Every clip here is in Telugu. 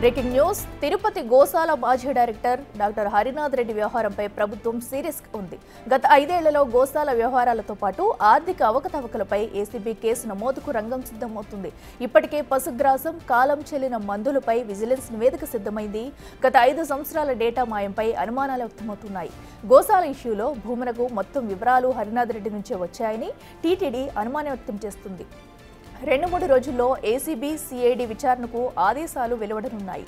బ్రేకింగ్ న్యూస్ తిరుపతి గోశాల మాజీ డైరెక్టర్ డాక్టర్ హరినాథ్ రెడ్డి వ్యవహారంపై ప్రభుత్వం సీరియస్ ఉంది. గత 5 ఏళ్లలో గోశాల వ్యవహారాలతో పాటు ఆర్థిక అవకతవకలపై ఏసీబీ కేసు నమోదుకు రంగం సిద్ధమవుతుంది. ఇప్పటికే పశుగ్రాసం, కాలం చెల్లిన మందులపై విజిలెన్స్ నివేదిక సిద్ధమైంది. గత 5 సంవత్సరాల డేటా మాయంపై అనుమానాలు వ్యక్తమవుతున్నాయి. గోశాల ఇష్యూలో భూములకు మొత్తం వివరాలు హరినాథ్ రెడ్డి నుంచే వచ్చాయని టీటీడీ అనుమానం వ్యక్తం చేస్తుంది. 2-3 రోజుల్లో ఏసీబీ, సిఐడి విచారణకు ఆదేశాలు వెలువడనున్నాయి.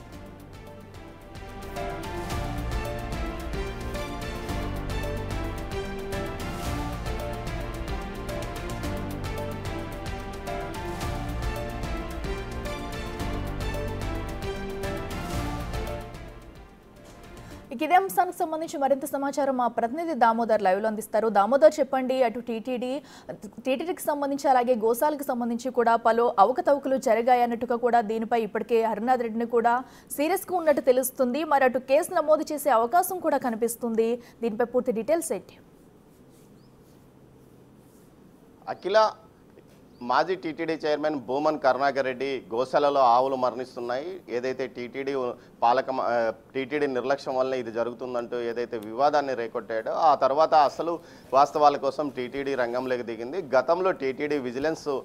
ఇదే అంశానికి సంబంధించి మరింత సమాచారం మా ప్రతినిధి దామోదర్ లైవ్ లో అందిస్తారు. దామోదర్, చెప్పండి. అటు టీటీడీకి సంబంధించి అలాగే గోశాలకు సంబంధించి కూడా పలు అవకతవకలు జరిగాయన్నట్టుగా కూడా దీనిపై ఇప్పటికే హరినాథ్ రెడ్డిని కూడా సీరియస్ గా ఉన్నట్టు తెలుస్తుంది. మరి అటు కేసు నమోదు చేసే అవకాశం కూడా కనిపిస్తుంది. దీనిపై పూర్తి డీటెయిల్స్ ఏంటి? అఖిల, మాజీ టీటీడీ చైర్మన్ భూమన్ కరుణాకర్ రెడ్డి గోశాలలో ఆవులు మరణిస్తున్నాయి, ఏదైతే టీటీడీ నిర్లక్ష్యం వల్ల ఇది జరుగుతుందంటూ ఏదైతే వివాదాన్ని రేకొట్టాడో ఆ తర్వాత అసలు వాస్తవాల కోసం టీటీడీ రంగంలోకి దిగింది. గతంలో టీటీడీ విజిలెన్స్తో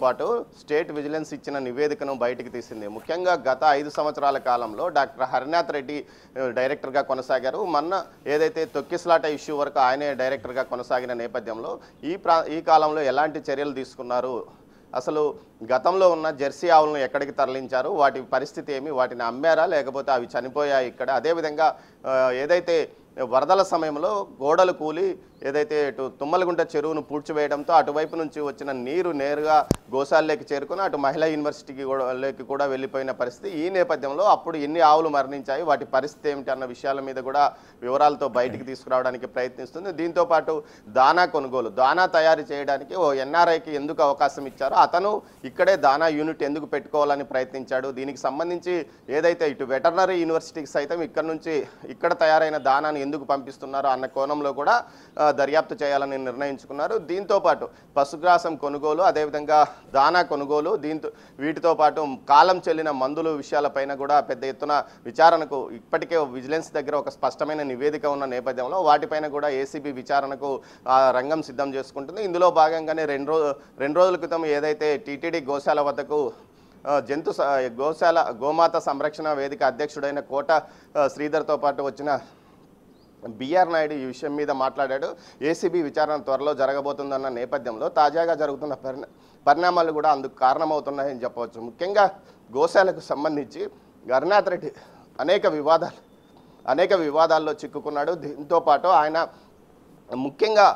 పాటు స్టేట్ విజిలెన్స్ ఇచ్చిన నివేదికను బయటికి తీసింది. ముఖ్యంగా గత 5 సంవత్సరాల కాలంలో డాక్టర్ హరినాథ్ రెడ్డి డైరెక్టర్గా కొనసాగారు. మొన్న ఏదైతే తొక్కిస్లాట ఇష్యూ వరకు ఆయనే డైరెక్టర్గా కొనసాగిన నేపథ్యంలో ఈ కాలంలో ఎలాంటి చర్యలు తీసుకున్నారు, అసలు గతంలో ఉన్న జెర్సీ ఆవులను ఎక్కడికి తరలించారు, వాటి పరిస్థితి ఏమి, వాటిని అమ్మారా లేకపోతే అవి చనిపోయాయి ఇక్కడ, అదేవిధంగా ఏదైతే వరదల సమయంలో గోడలు కూలి ఏదైతే ఇటు తుమ్మలగుంట చెరువును పూడ్చివేయడంతో అటువైపు నుంచి వచ్చిన నీరు నేరుగా గోశాలలోకి చేరుకుని అటు మహిళా యూనివర్సిటీకి కూడా వెళ్ళిపోయిన పరిస్థితి. ఈ నేపథ్యంలో అప్పుడు ఎన్ని ఆవులు మరణించాయి, వాటి పరిస్థితి ఏమిటి అన్న విషయాల మీద కూడా వివరాలతో బయటికి తీసుకురావడానికి ప్రయత్నిస్తుంది. దీంతోపాటు దానా కొనుగోలు, దానా తయారు చేయడానికి ఓ ఎన్ఆర్ఐకి ఎందుకు అవకాశం ఇచ్చారో, అతను ఇక్కడే దానా యూనిట్ ఎందుకు పెట్టుకోవాలని ప్రయత్నించాడు, దీనికి సంబంధించి ఏదైతే ఇటు వెటర్నరీ యూనివర్సిటీకి సైతం ఇక్కడ తయారైన దానాను ఎందుకు పంపిస్తున్నారో అన్న కోణంలో కూడా దర్యాప్తు చేయాలని నిర్ణయించుకున్నారు. దీంతోపాటు పశుగ్రాసం కొనుగోలు, అదేవిధంగా దానా కొనుగోలు, వీటితో పాటు కాలం చెల్లిన మందులు విషయాలపైన కూడా పెద్ద ఎత్తున విచారణకు ఇప్పటికే విజిలెన్స్ దగ్గర ఒక స్పష్టమైన నివేదిక ఉన్న నేపథ్యంలో వాటిపైన కూడా ఏసీబీ విచారణకు రంగం సిద్ధం చేసుకుంటుంది. ఇందులో భాగంగానే రెండు రోజుల క్రితం ఏదైతే టీటీడీ గోశాల వద్దకు గోమాత సంరక్షణ వేదిక అధ్యక్షుడైన కోట శ్రీధర్తో పాటు వచ్చిన బిఆర్ నాయుడు ఈ విషయం మీద మాట్లాడాడు. ఏసీబీ విచారణ త్వరలో జరగబోతుందన్న నేపథ్యంలో తాజాగా జరుగుతున్న పరిణామాలు కూడా అందుకు కారణమవుతున్నాయని చెప్పవచ్చు. ముఖ్యంగా గోశాలకు సంబంధించి హరినాథ్ రెడ్డి అనేక వివాదాల్లో చిక్కుకున్నాడు. దీంతోపాటు ఆయన ముఖ్యంగా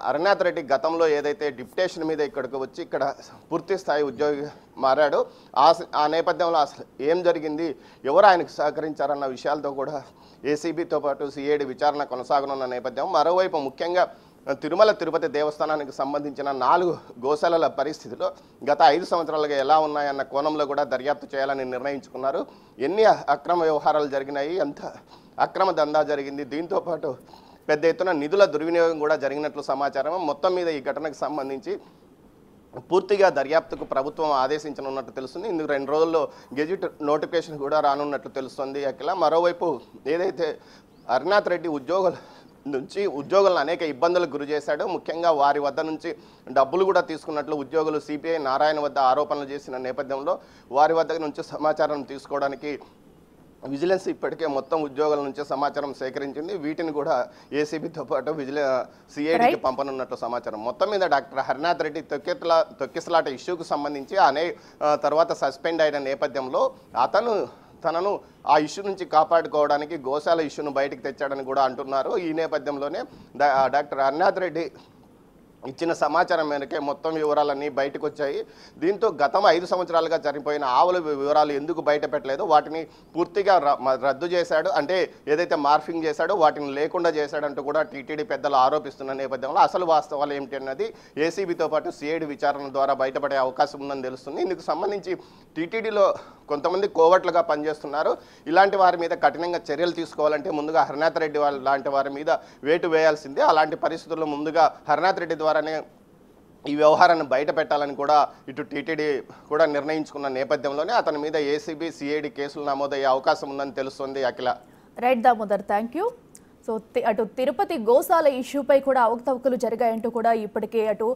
హరినాథ్ రెడ్డి గతంలో ఏదైతే డిప్యుటేషన్ మీద ఇక్కడికి వచ్చి ఇక్కడ పూర్తి స్థాయి ఉద్యోగి మారాడో ఆ నేపథ్యంలో అసలు ఏం జరిగింది, ఎవరు ఆయనకు సహకరించారన్న విషయాలతో కూడా ఏసీబీతో పాటు సిఐడి విచారణ కొనసాగనున్న నేపథ్యం. మరోవైపు ముఖ్యంగా తిరుమల తిరుపతి దేవస్థానానికి సంబంధించిన 4 గోశాలల పరిస్థితిలో గత 5 సంవత్సరాలుగా ఎలా ఉన్నాయన్న కోణంలో కూడా దర్యాప్తు చేయాలని నిర్ణయించుకున్నారు. ఎన్ని అక్రమ వ్యవహారాలు జరిగినాయి, ఎంత అక్రమ దందా జరిగింది, దీంతోపాటు పెద్ద ఎత్తున నిధుల దుర్వినియోగం కూడా జరిగినట్లు సమాచారం. మొత్తం మీద ఈ ఘటనకు సంబంధించి పూర్తిగా దర్యాప్తుకు ప్రభుత్వం ఆదేశించనున్నట్టు తెలుస్తుంది. ఇందుకు 2 రోజుల్లో గెజిట్ నోటిఫికేషన్ కూడా రానున్నట్లు తెలుస్తుంది. అఖిల, మరోవైపు ఏదైతే హరినాథ్ రెడ్డి ఉద్యోగులను అనేక ఇబ్బందులకు గురి చేశాడు, ముఖ్యంగా వారి వద్ద నుంచి డబ్బులు కూడా తీసుకున్నట్లు ఉద్యోగులు సిపిఐ నారాయణ వద్ద ఆరోపణలు చేసిన నేపథ్యంలో వారి వద్ద నుంచి సమాచారం తీసుకోవడానికి విజిలెన్స్ ఇప్పటికే మొత్తం ఉద్యోగుల నుంచి సమాచారం సేకరించింది. వీటిని కూడా ఏసీబీతో పాటు సిఐడికి పంపనున్నట్లు సమాచారం. మొత్తం మీద డాక్టర్ హరినాథ్ రెడ్డి తొక్కిసలాట ఇష్యూకు సంబంధించి తర్వాత సస్పెండ్ అయిన నేపథ్యంలో తనను ఆ ఇష్యూ నుంచి కాపాడుకోవడానికి గోశాల ఇష్యూను బయటికి తెచ్చాడని కూడా అంటున్నారు. ఈ నేపథ్యంలోనే డాక్టర్ హరినాథ్ రెడ్డి ఇచ్చిన సమాచారం మేరకే మొత్తం వివరాలన్నీ బయటకు వచ్చాయి. దీంతో గతం 5 సంవత్సరాలుగా చనిపోయిన ఆవుల వివరాలు ఎందుకు బయట పెట్టలేదో వాటిని పూర్తిగా రద్దు చేశాడు, అంటే ఏదైతే మార్ఫింగ్ చేశాడో వాటిని లేకుండా చేశాడంటూ కూడా టీటీడీ పెద్దలు ఆరోపిస్తున్న నేపథ్యంలో అసలు వాస్తవాలు ఏమిటి అన్నది ఏసీబీతో పాటు సిఐడి విచారణ ద్వారా బయటపడే అవకాశం ఉందని తెలుస్తుంది. ఇందుకు సంబంధించి టీటీడీలో కొంతమంది కోవట్లుగా పనిచేస్తున్నారు. ఇలాంటి వారి మీద కఠినంగా చర్యలు తీసుకోవాలంటే ముందుగా హరినాథ్ రెడ్డి లాంటి వారి మీద వేటు వేయాల్సిందే. అలాంటి పరిస్థితుల్లో ముందుగా హరినాథ్ రెడ్డి ద్వారానే ఈ వ్యవహారాన్ని బయట పెట్టాలని కూడా ఇటు టీటీడీ కూడా నిర్ణయించుకున్న నేపథ్యంలోనే అతని మీద ఏసీబీ సిఐడి కేసులు నమోదయ్యే అవకాశం ఉందని తెలుస్తుంది Akhila. Right Damodar, thank you. So అటు తిరుపతి గోశాల ఇష్యూపై కూడా అవకతవకలు జరిగాయంటూ కూడా ఇప్పటికే అటు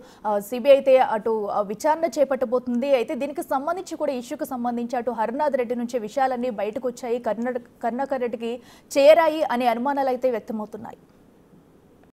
సిబిఐ అయితే అటు విచారణ చేపట్టబోతుంది. అయితే దీనికి సంబంధించి కూడా ఇష్యూకి సంబంధించి అటు హరినాథ్ రెడ్డి నుంచి విషయాలన్నీ బయటకు వచ్చాయి, కరుణాకర్ రెడ్డికి చేరాయి అనే అనుమానాలు అయితే వ్యక్తమవుతున్నాయి.